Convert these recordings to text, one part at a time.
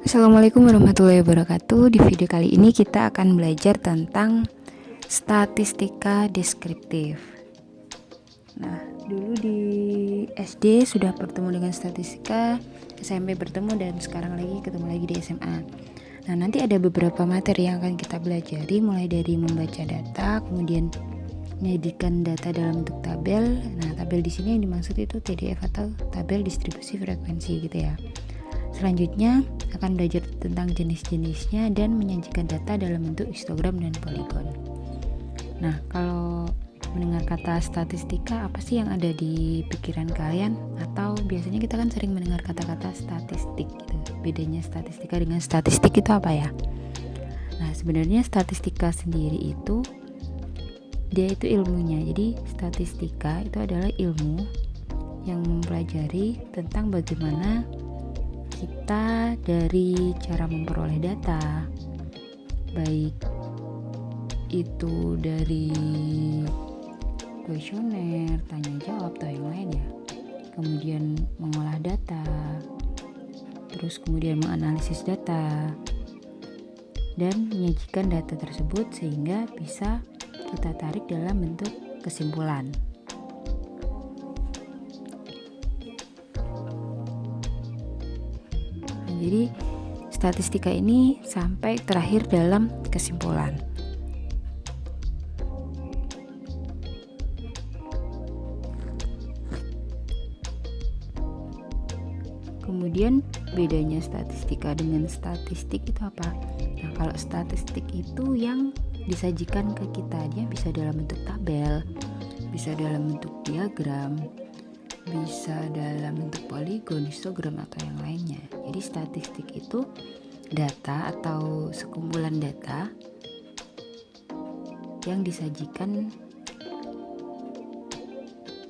Assalamualaikum warahmatullahi wabarakatuh. Di video kali ini kita akan belajar tentang statistika deskriptif. Nah, dulu di SD sudah bertemu dengan statistika, SMP bertemu, dan sekarang ketemu lagi di SMA. Nah, nanti ada beberapa materi yang akan kita pelajari, mulai dari membaca data, kemudian menjadikan data dalam bentuk tabel. Nah, tabel di sini yang dimaksud itu TDF atau tabel distribusi frekuensi gitu ya. Selanjutnya akan belajar tentang jenis-jenisnya dan menyajikan data dalam bentuk histogram dan poligon. Nah, kalau mendengar kata statistika, apa sih yang ada di pikiran kalian? Atau biasanya kita kan sering mendengar kata-kata statistik gitu. Bedanya statistika dengan statistik itu apa ya? Nah, sebenarnya statistika sendiri itu dia itu ilmunya. Jadi statistika itu adalah ilmu yang mempelajari tentang bagaimana kita dari cara memperoleh data, baik itu dari kuesioner, tanya jawab atau yang lain ya, kemudian mengolah data, terus kemudian menganalisis data dan menyajikan data tersebut sehingga bisa kita tarik dalam bentuk kesimpulan. Jadi statistika ini sampai terakhir dalam kesimpulan. Kemudian bedanya statistika dengan statistik itu apa? Nah, kalau statistik itu yang disajikan ke kita, dia bisa dalam bentuk tabel, bisa dalam bentuk diagram, bisa dalam bentuk poligon, histogram atau yang lainnya. Jadi statistik itu data atau sekumpulan data yang disajikan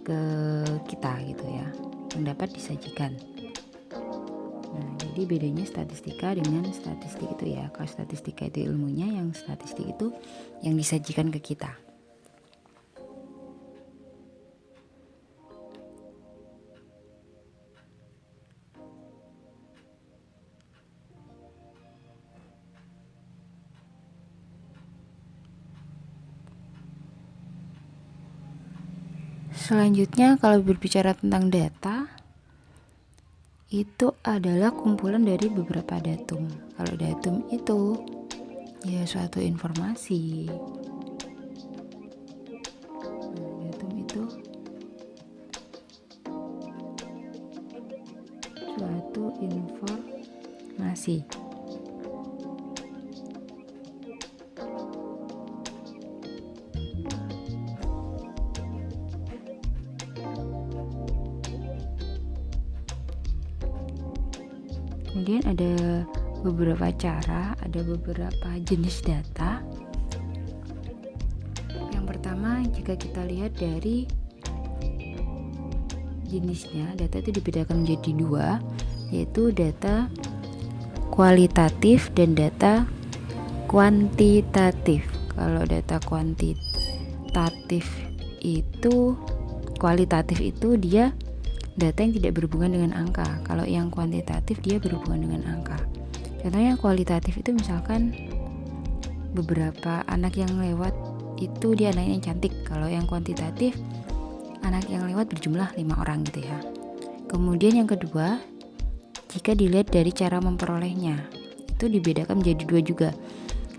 ke kita gitu ya, yang dapat disajikan. Nah, jadi bedanya statistika dengan statistik itu ya. Kalau statistika itu ilmunya, yang statistik itu yang disajikan ke kita. Selanjutnya, kalau berbicara tentang data, itu adalah kumpulan dari beberapa datum. Kalau datum itu ya suatu informasi. Datum itu suatu informasi. Kemudian ada beberapa cara, ada beberapa jenis data. Yang pertama, jika kita lihat dari jenisnya, data itu dibedakan menjadi dua, yaitu data kualitatif dan data kuantitatif. Kalau data kuantitatif itu, kualitatif itu dia data yang tidak berhubungan dengan angka. Kalau yang kuantitatif dia berhubungan dengan angka. Contohnya kualitatif itu misalkan beberapa anak yang lewat itu dia anaknya yang cantik. Kalau yang kuantitatif anak yang lewat berjumlah 5 orang gitu ya. Kemudian yang kedua, jika dilihat dari cara memperolehnya, itu dibedakan menjadi dua juga,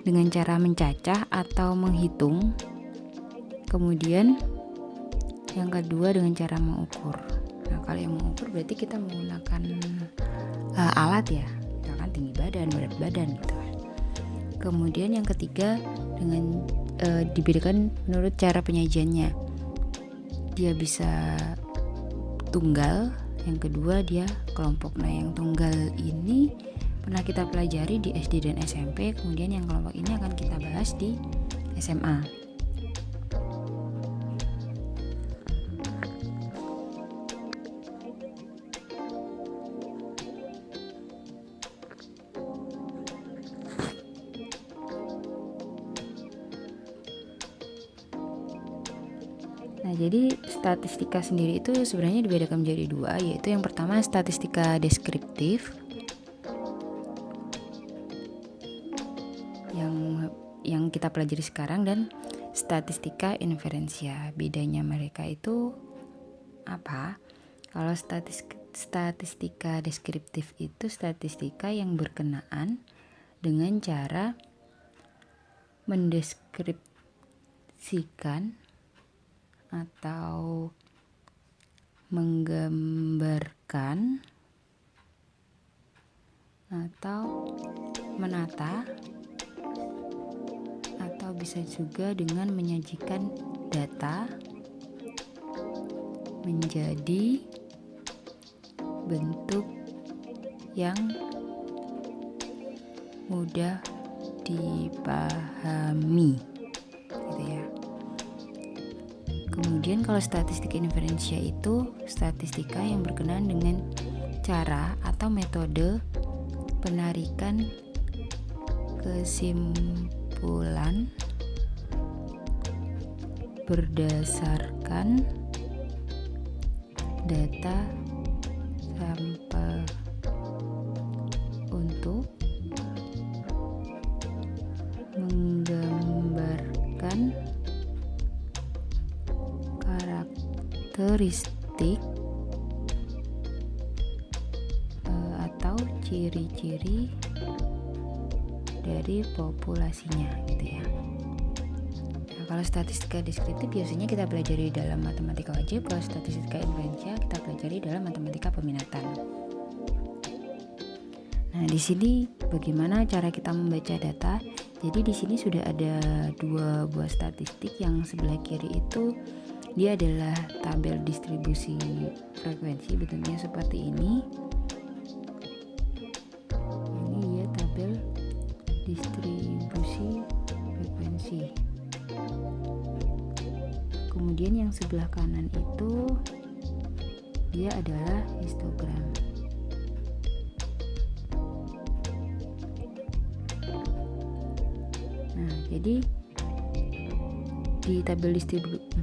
dengan cara mencacah atau menghitung. Kemudian yang kedua dengan cara mengukur. Nah, kalau yang mengukur berarti kita menggunakan alat ya, misalkan tinggi badan, berat badan gitu. Kemudian yang ketiga dengan dibedakan menurut cara penyajiannya. Dia bisa tunggal, yang kedua dia kelompok. Nah, yang tunggal ini pernah kita pelajari di SD dan SMP, kemudian yang kelompok ini akan kita bahas di SMA. Nah, jadi statistika sendiri itu sebenarnya dibedakan menjadi dua, yaitu yang pertama statistika deskriptif yang kita pelajari sekarang dan statistika inferensia. Bedanya mereka itu apa? Kalau statistika deskriptif itu statistika yang berkenaan dengan cara mendeskripsikan atau menggambarkan atau menata, atau bisa juga dengan menyajikan data menjadi bentuk yang mudah dipahami, gitu ya. Kemudian kalau statistika inferensia itu statistika yang berkenaan dengan cara atau metode penarikan kesimpulan berdasarkan data sampel untuk menggambarkan karakteristik atau ciri-ciri dari populasinya, gitu ya. Nah, kalau statistika deskriptif biasanya kita pelajari dalam matematika wajib, kalau statistika inferensia kita pelajari dalam matematika peminatan. Nah, di sini bagaimana cara kita membaca data? Jadi di sini sudah ada 2 buah statistik. Yang sebelah kiri itu dia adalah tabel distribusi frekuensi, bentuknya seperti ini. Ini dia tabel distribusi frekuensi. Kemudian yang sebelah kanan itu dia adalah histogram. Nah, jadi di tabel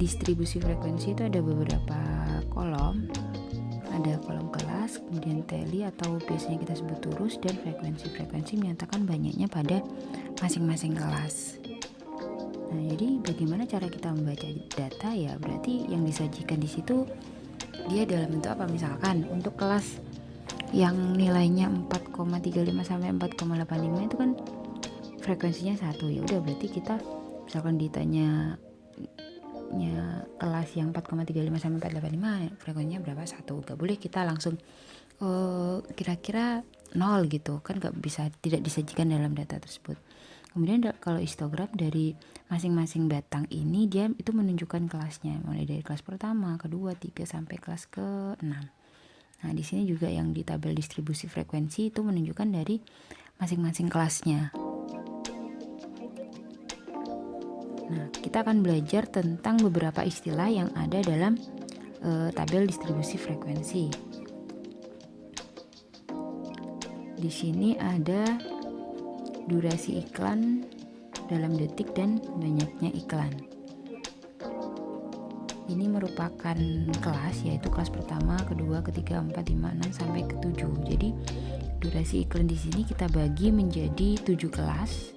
distribusi frekuensi itu ada beberapa kolom. Ada kolom kelas, kemudian tally atau biasanya kita sebut turus, dan frekuensi menyatakan banyaknya pada masing-masing kelas. Nah, jadi bagaimana cara kita membaca data ya? Berarti yang disajikan di situ dia dalam bentuk apa? Misalkan untuk kelas yang nilainya 4,35 sampai 4,85 itu kan frekuensinya 1, ya udah berarti kita misalkan ditanya kelas yang 4,35 sampai 4,85 frekuensinya berapa? 1. Gak boleh kita langsung kira-kira 0 gitu kan, tidak disajikan dalam data tersebut. Kemudian kalau histogram dari masing-masing batang ini dia itu menunjukkan kelasnya, mulai dari kelas pertama, kedua, 3 sampai kelas ke-6. Nah, di sini juga yang di tabel distribusi frekuensi itu menunjukkan dari masing-masing kelasnya. Nah, kita akan belajar tentang beberapa istilah yang ada dalam tabel distribusi frekuensi. Di sini ada durasi iklan dalam detik dan banyaknya iklan. Ini merupakan kelas, yaitu kelas pertama, kedua, ketiga, 4, 5, 6 sampai ke-7. Jadi durasi iklan di sini kita bagi menjadi 7 kelas.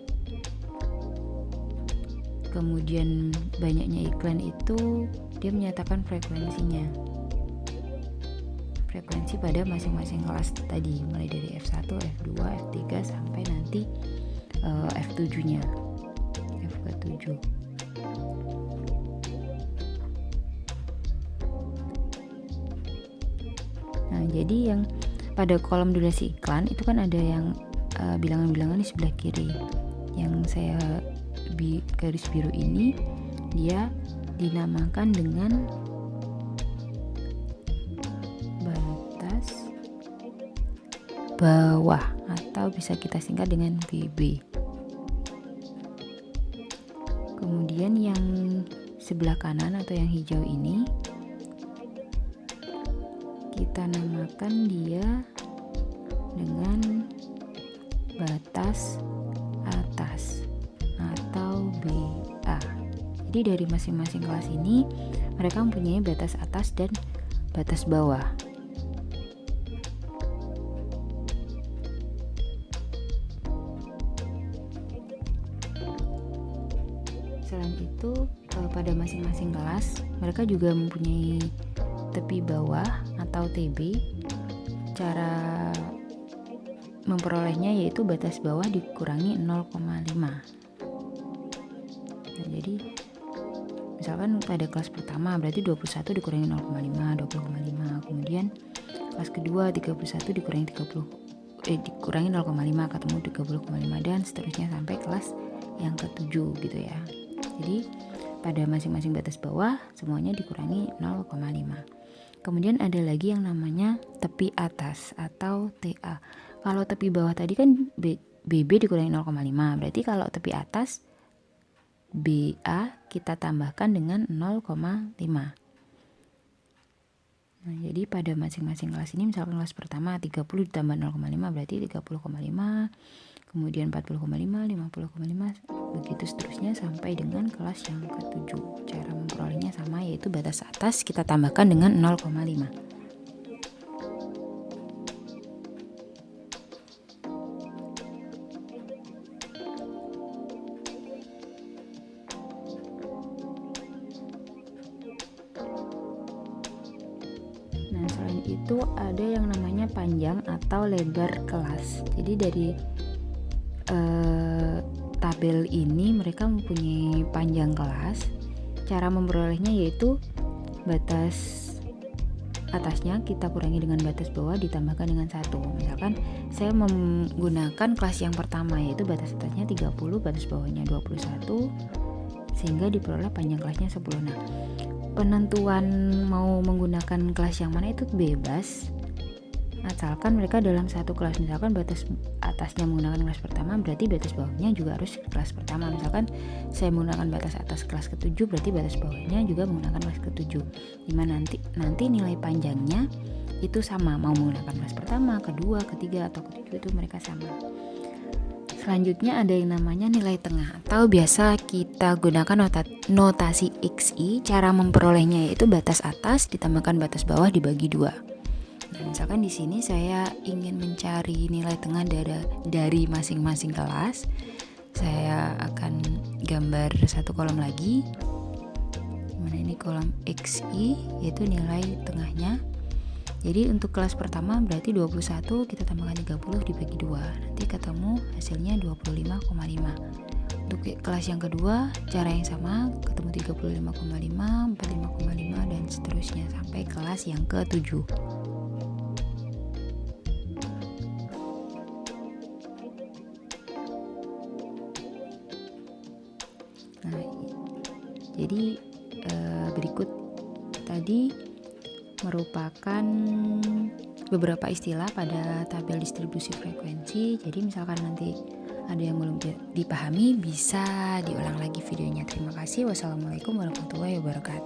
Kemudian banyaknya iklan itu dia menyatakan frekuensinya, frekuensi pada masing-masing kelas tadi, mulai dari F1, F2, F3 sampai nanti F7-nya, F ke-7. Nah, jadi yang pada kolom durasi iklan itu kan ada yang bilangan-bilangan di sebelah kiri. Yang saya garis biru ini dia dinamakan dengan batas bawah atau bisa kita singkat dengan BB. Kemudian yang sebelah kanan atau yang hijau ini kita namakan dia dengan batas atas atau BA. Jadi dari masing-masing kelas ini mereka mempunyai batas atas dan batas bawah. Selain itu pada masing-masing kelas mereka juga mempunyai tepi bawah atau TB. Cara memperolehnya yaitu batas bawah dikurangi 0,5. Nah, jadi misalkan pada kelas pertama berarti 21 dikurangi 0,5, 20,5. Kemudian kelas kedua 31 dikurangi dikurangi 0,5 ketemu 30,5 dan seterusnya sampai kelas yang ke-7 gitu ya. Jadi pada masing-masing batas bawah semuanya dikurangi 0,5. Kemudian ada lagi yang namanya tepi atas atau TA. Kalau tepi bawah tadi kan BB dikurangi 0,5. Berarti kalau tepi atas BA kita tambahkan dengan 0,5. Nah, jadi pada masing-masing kelas ini misalkan kelas pertama 30 ditambah 0,5 berarti 30,5. Kemudian 40,5, 50,5, begitu seterusnya sampai dengan kelas yang ke-7. Cara memperolehnya sama, yaitu batas atas kita tambahkan dengan 0,5. Nah, selain itu ada yang namanya panjang atau lebar kelas. Jadi dari tabel ini mereka mempunyai panjang kelas. Cara memperolehnya yaitu batas atasnya kita kurangi dengan batas bawah ditambahkan dengan 1. Misalkan saya menggunakan kelas yang pertama yaitu batas atasnya 30, batas bawahnya 21, sehingga diperoleh panjang kelasnya 10. Nah, penentuan mau menggunakan kelas yang mana itu bebas, asalkan mereka dalam satu kelas. Misalkan batas atasnya menggunakan kelas pertama, berarti batas bawahnya juga harus kelas pertama. Misalkan saya menggunakan batas atas kelas ke-7, berarti batas bawahnya juga menggunakan kelas ke-7. Dimana nanti nilai panjangnya itu sama, mau menggunakan kelas pertama, kedua, ketiga, atau ke-7 itu mereka sama. Selanjutnya ada yang namanya nilai tengah atau biasa kita gunakan notasi XI. Cara memperolehnya yaitu batas atas ditambahkan batas bawah dibagi 2. Nah, misalkan di sini saya ingin mencari nilai tengah dari masing-masing kelas. Saya akan gambar satu kolom lagi. Mana ini kolom XI yaitu nilai tengahnya. Jadi untuk kelas pertama berarti 21 kita tambahkan 30 dibagi 2. Nanti ketemu hasilnya 25,5. Untuk kelas yang kedua cara yang sama, ketemu 35,5, 45,5 dan seterusnya sampai kelas yang ke-7. Nah, jadi berikut tadi merupakan beberapa istilah pada tabel distribusi frekuensi. Jadi misalkan nanti ada yang belum dipahami bisa diulang lagi videonya. Terima kasih. Wassalamualaikum warahmatullahi wabarakatuh.